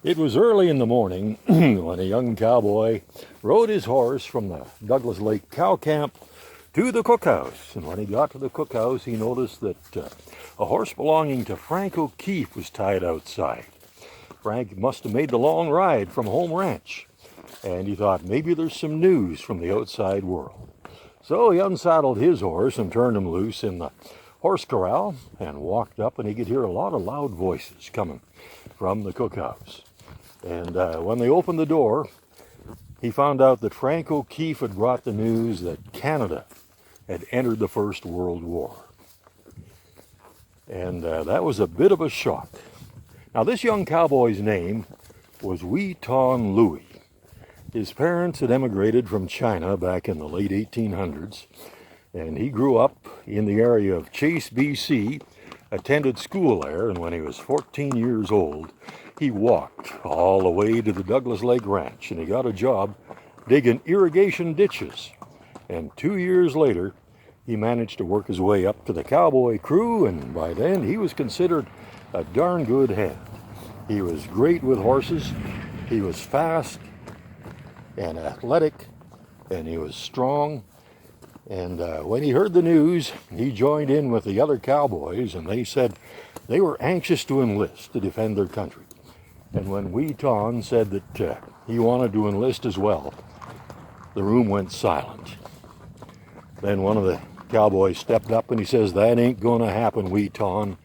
It was early in the morning when a young cowboy rode his horse from the Douglas Lake cow camp to the cookhouse. And when he got to the cookhouse, he noticed that a horse belonging to Frank O'Keefe was tied outside. Frank must have made the long ride from home ranch, and he thought maybe there's some news from the outside world. So he unsaddled his horse and turned him loose in the horse corral and walked up, and he could hear a lot of loud voices coming from the cookhouse. And when they opened the door, he found out that Frank O'Keefe had brought the news that Canada had entered the First World War. And that was a bit of a shock. Now, this young cowboy's name was Wai Tan Louie. His parents had emigrated from China back in the late 1800s, and he grew up in the area of Chase, BC, attended school there, and when he was 14 years old, he walked all the way to the Douglas Lake Ranch, and he got a job digging irrigation ditches. And 2 years later, he managed to work his way up to the cowboy crew, and by then he was considered a darn good hand. He was great with horses, he was fast and athletic, and he was strong. And when he heard the news, he joined in with the other cowboys, and they said they were anxious to enlist to defend their country. And when Wai Tan said that he wanted to enlist as well, the room went silent. Then one of the cowboys stepped up and he says, "That ain't gonna happen, Wai Tan.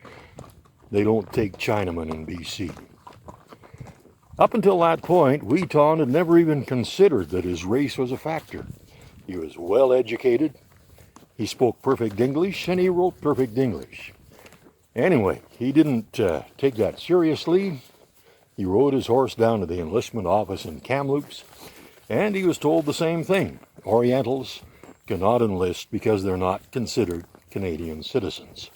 They don't take Chinamen in BC." Up until that point, Wai Tan had never even considered that his race was a factor. He was well educated, he spoke perfect English, and he wrote perfect English. Anyway, he didn't take that seriously. He rode his horse down to the enlistment office in Kamloops, and he was told the same thing. Orientals cannot enlist because they're not considered Canadian citizens.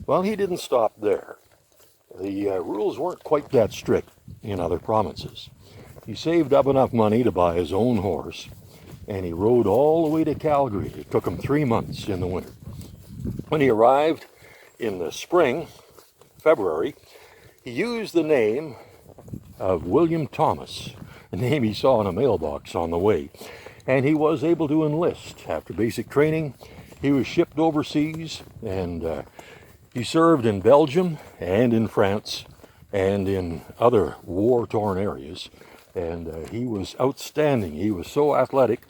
Well, he didn't stop there. The rules weren't quite that strict in other provinces. He saved up enough money to buy his own horse, and he rode all the way to Calgary. It took him 3 months in the winter. When he arrived in the spring, February, he used the name of William Thomas, a name he saw in a mailbox on the way, and he was able to enlist. After basic training, he was shipped overseas, and he served in Belgium and in France and in other war-torn areas, and he was outstanding. He was so athletic,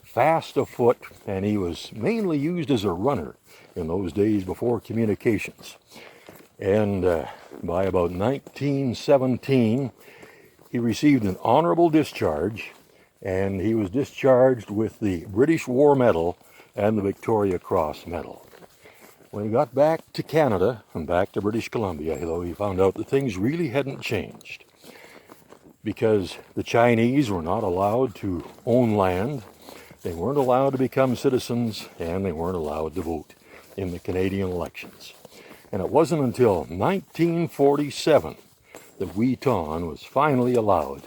fast afoot, and he was mainly used as a runner in those days before communications. And by about 1917, he received an honorable discharge, and he was discharged with the British War Medal and the Victoria Cross Medal. When he got back to Canada and back to British Columbia, though, he found out that things really hadn't changed, because the Chinese were not allowed to own land, they weren't allowed to become citizens, and they weren't allowed to vote in the Canadian elections. And it wasn't until 1947 that Wai Tan was finally allowed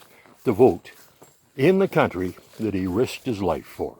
to vote in the country that he risked his life for.